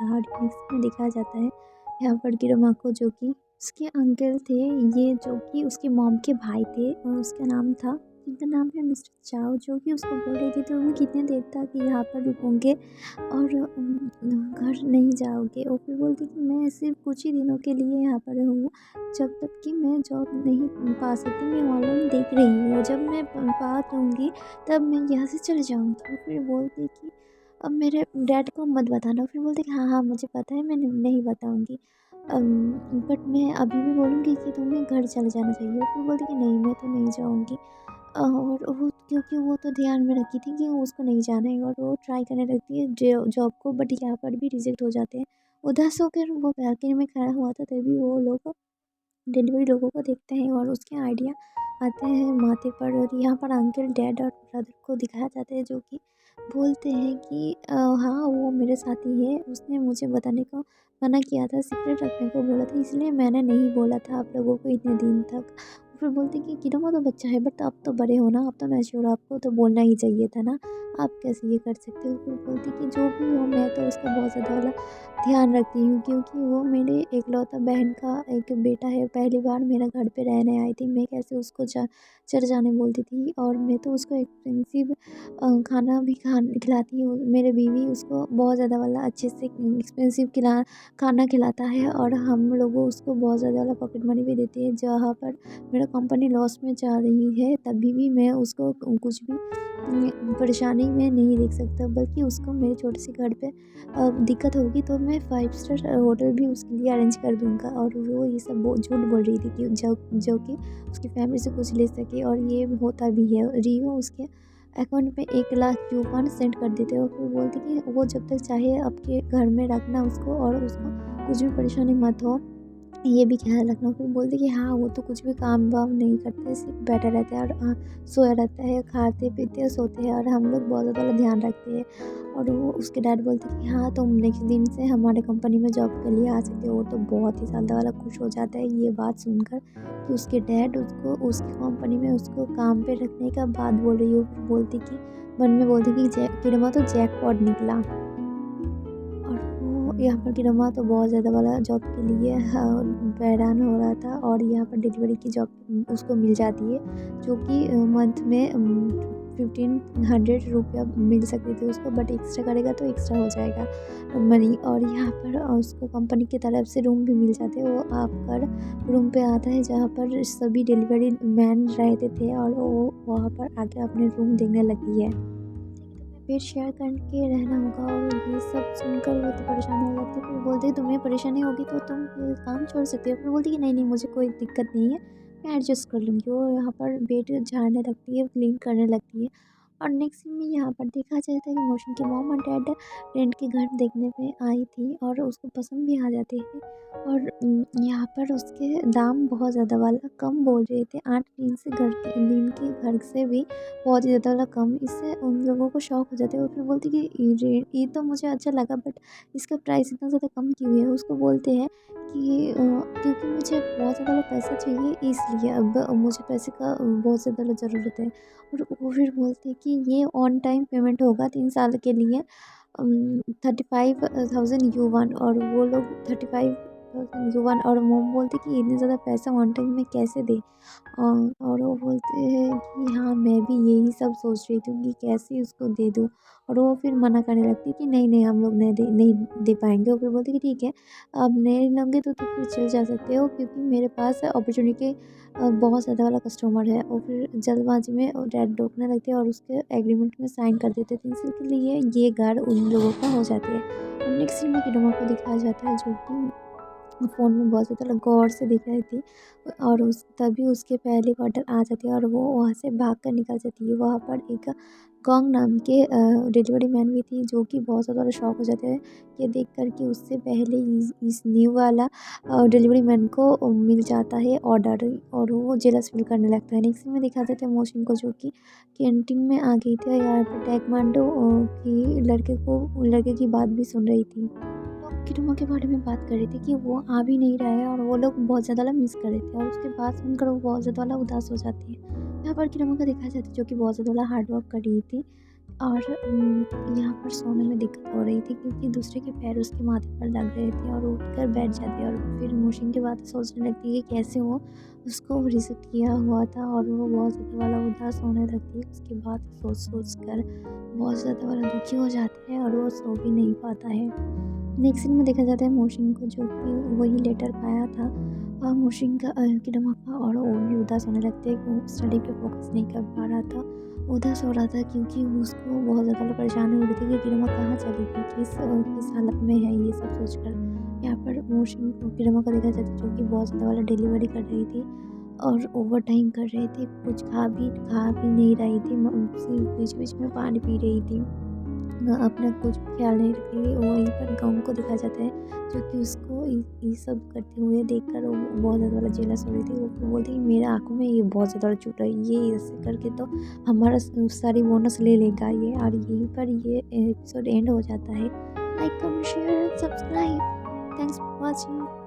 था। और नेक्स्ट में दिखाया जाता है यहाँ पर किरमा को, जो कि उसके अंकल थे, ये जो कि उसकी मॉम के भाई थे, और उसका नाम था, जिनका नाम है मिस्टर चाओ, जो कि उसको बोल रही थी तुम कितने देर तक यहाँ पर रुकोगे और घर नहीं जाओगे। और फिर बोलती कि मैं सिर्फ कुछ ही दिनों के लिए यहाँ पर हूँ, जब तक कि मैं जॉब नहीं पा सकती। मैं ऑनलाइन देख रही हूँ, जब मैं पा लूँगी तब मैं यहाँ से चले जाऊँगी। फिर बोलती कि अब मेरे डैड को मत बताना। फिर बोलते कि हाँ हाँ मुझे पता है, मैं नहीं बताऊँगी, बट मैं अभी भी बोलूँगी कि तुम्हें घर चले जाना चाहिए। फिर बोलती कि नहीं मैं तो नहीं जाऊँगी। और वो, क्योंकि वो तो ध्यान में रखी थी कि उसको नहीं जाना है, और वो ट्राई करने लगती है जॉब को, बट यहाँ पर भी रिजेक्ट हो जाते हैं। उदास होकर वो बालकनी में खड़ा हुआ था, तभी वो लोग डिलीवरी लोगों को देखते हैं और उसके आइडिया आते हैं माथे पर। और यहाँ पर अंकल, डैड और ब्रदर को दिखाया जाता है, जो कि बोलते हैं कि हाँ वो मेरे साथ ही है, उसने मुझे बताने को मना किया था, सीक्रेट रखने को बोला था, इसलिए मैंने नहीं बोला था आप लोगों को इतने दिन तक। फिर बोलते कि किरमा तो बच्चा है, बट आप तो बड़े हो ना, आप तो मैच्योर हो, आपको तो बोलना ही चाहिए था ना, आप कैसे ये कर सकते हो। फिर बोलती कि जो भी हो, मैं तो उसका बहुत ज़्यादा वाला ध्यान रखती हूँ, क्योंकि वो मेरे एकलौता बहन का एक बेटा है। पहली बार मेरा घर पे रहने आई थी, मैं कैसे उसको चले जाने बोलती थी, और मैं तो उसको एक्सपेंसिव खाना भी खिलाती हूँ। मेरे बीवी उसको बहुत ज़्यादा वाला अच्छे से एक्सपेंसिव खाना खिलाता है, और हम लोगों उसको बहुत ज़्यादा वाला पॉकेट मनी भी देती है। जहाँ पर मेरा कंपनी लॉस में जा रही है, तभी भी मैं उसको कुछ भी परेशानी में नहीं देख सकता, बल्कि उसको मेरे छोटे से घर पे दिक्कत होगी तो मैं 5 स्टार होटल भी उसके लिए अरेंज कर दूँगा। और वो ये सब झूठ बोल रही थी कि जो कि उसकी फैमिली से कुछ ले सके, और ये होता भी है। रियो उसके अकाउंट में 1 लाख कूपन सेंड कर देते हैं, और फिर बोलती कि वो जब तक चाहे आपके घर में रखना उसको, और उसको कुछ भी परेशानी मत हो, ये भी ख्याल रखना। फिर बोलती कि हाँ वो तो कुछ भी काम वाम नहीं करता है, सिर्फ बैठा रहता है और सोया रहता है, खाते पीते हैं सोते हैं, और हम लोग बहुत ज़्यादा वाला ध्यान रखते हैं। और वो उसके डैड बोलते कि हाँ तुम नेक्स्ट दिन से हमारे कंपनी में जॉब के लिए आ सकते हो। वो तो बहुत ही ज़्यादा वाला खुश हो जाता है ये बात सुनकर कि उसके डैड उसको उसकी कंपनी में उसको काम पे रखने का बात बोल रही हो। फिर बोलती कि मन में बोलती कि किरमा तो जैकपॉट निकला। और वो यहाँ पर किरमा तो बहुत ज़्यादा वाला जॉब के लिए हैरान हो रहा था, और यहाँ पर डिलीवरी की जॉब उसको मिल जाती है, जो कि मंथ में 1500 मिल सकती थी उसको, बट एक्स्ट्रा करेगा तो एक्स्ट्रा हो जाएगा मनी। और यहाँ पर उसको कंपनी की तरफ से रूम भी मिल जाते हैं। वो आकर रूम पे आता है जहाँ पर सभी डिलीवरी मैन रहते थे, और वो वहाँ पर आके अपने रूम देखने लगती है। पेट शेयर करके रहना होगा, और ये सब सुनकर वो तो परेशान हो जाती है। फिर बोलती है तुम्हें परेशानी होगी तो तुम ये काम छोड़ सकते हो। फिर बोलती है कि नहीं नहीं मुझे कोई दिक्कत नहीं है, मैं एडजस्ट कर लूँगी। वो यहाँ पर बेड झाड़ने लगती है, क्लीन करने लगती है। और नेक्स्ट सीन में यहाँ पर देखा जाता है कि मोशन की मॉम और डैड रेंट के घर देखने पे आई थी, और उसको पसंद भी आ जाते हैं। और यहाँ पर उसके दाम बहुत ज़्यादा वाला कम बोल रहे थे, 8 दिन से दिन के घर से भी बहुत ही ज़्यादा वाला कम। इससे उन लोगों को शॉक हो जाते हैं, और फिर बोलते कि ये तो मुझे अच्छा लगा, बट इसका प्राइस इतना ज़्यादा कम क्यों है। उसको बोलते हैं कि क्योंकि मुझे बहुत ज़्यादा पैसा चाहिए, इसलिए अब मुझे पैसे का बहुत ज़्यादा ज़रूरत है। और वो फिर बोलते हैं कि ये ऑन टाइम पेमेंट होगा 3 साल के लिए, 35,000 युवान। और वो लोग 35,000 युवान, और मोम बोलते कि इतने ज़्यादा पैसा ऑन टाइम में कैसे दे। और वो बोलते हैं कि हाँ मैं भी यही सब सोच रही थी कि कैसे उसको दे दूँ। और वो फिर मना करने लगती है कि नहीं नहीं हम लोग नहीं दे पाएंगे। और फिर बोलते कि ठीक है, अब नहीं लोगे तो फिर चले जा सकते हो, क्योंकि मेरे पास अपॉर्चुनिटी बहुत ज़्यादा वाला कस्टमर है। और फिर जल्दबाजी में डैड रोकने लगते हैं, और उसके एग्रीमेंट में साइन कर देते हैं 3 साल के लिए, ये गार्ड उन लोगों का हो जाती है। और नेक्स्ट सीन में किडमा को दिखाया जाता है, जो कि फ़ोन में बहुत ज़्यादा गौर से देख रही थी, और उस तभी उसके पहले ऑर्डर आ जाती है, और वो वहाँ से भाग कर निकल जाती है। वहाँ पर एक गोंग नाम के डिलीवरी मैन भी थी, जो कि बहुत ज़्यादा शॉक हो जाते हैं ये देख कर कि उससे पहले इस न्यू वाला डिलीवरी मैन को मिल जाता है ऑर्डर, और वो जेलस फील करने लगता है। नेक्स्ट में दिखा देते हैं मोशिन को, जो कि कैंटीन में आ गई थी, और यहाँ पर टैekwondo की लड़के की बात भी सुन रही थी। लोग किरमा के बारे में बात कर रहे थे कि वो आ भी नहीं रहा है, और वो लोग बहुत ज़्यादा मिस कर रहे थे, और उसके बाद सुनकर वो बहुत ज़्यादा उदास हो जाती है। यहाँ पर किरमा को देखा जाता है, जो कि बहुत ज़्यादा हार्ड वर्क कर रही थी, और यहाँ पर सोने में दिक्कत हो रही थी क्योंकि दूसरे के पैर उसके माथे पर लग रहे थे और वो उठकर बैठ जाते और फिर मोशन की बातें सोचने लगती है कि कैसे वो उसको रिजेक्ट किया हुआ था और वो बहुत ज़्यादा वाला उदास होने लगती है। उसके बाद सोच कर बहुत ज़्यादा वाला दुखी हो जाता है और वो सो भी नहीं पाता है। नेक्स्ट सीन में देखा जाता है मोशिन को, जो कि वही लेटर पाया था मोशिन का की धमाका, और वो भी उदास होने लगते हैं कि वो स्टडी पे फोकस नहीं कर पा रहा था। उदास हो रहा था क्योंकि उसको बहुत ज़्यादा परेशानी हो रही थी कि किरमा कहाँ चली गई, किस हालत में है, ये सब सोचकर यहाँ पर मोशिन किरमा को देखा जाता है जो कि बहुत ज़्यादा वाला डिलीवरी कर रही थी और ओवर टाइम कर रही थी। कुछ खा भी नहीं रही थी, बीच-बीच में पानी पी रही थी। अपना कुछ ख्याल नहीं रख रही है। वहीं पर गाउन को देखा जाता है जो कि उसको ये सब करते हुए देखकर वो बहुत ज़्यादा वाला जेलस हो रही थी। वो बोलती है मेरे आँखों में ये बहुत ज़्यादा चुभ रहा है, ये ऐसे करके तो हमारा सारी बोनस ले लेगा ये। और यहीं पर ये एपिसोड एंड हो जाता है। Like, comment, share and subscribe. Thanks for watching.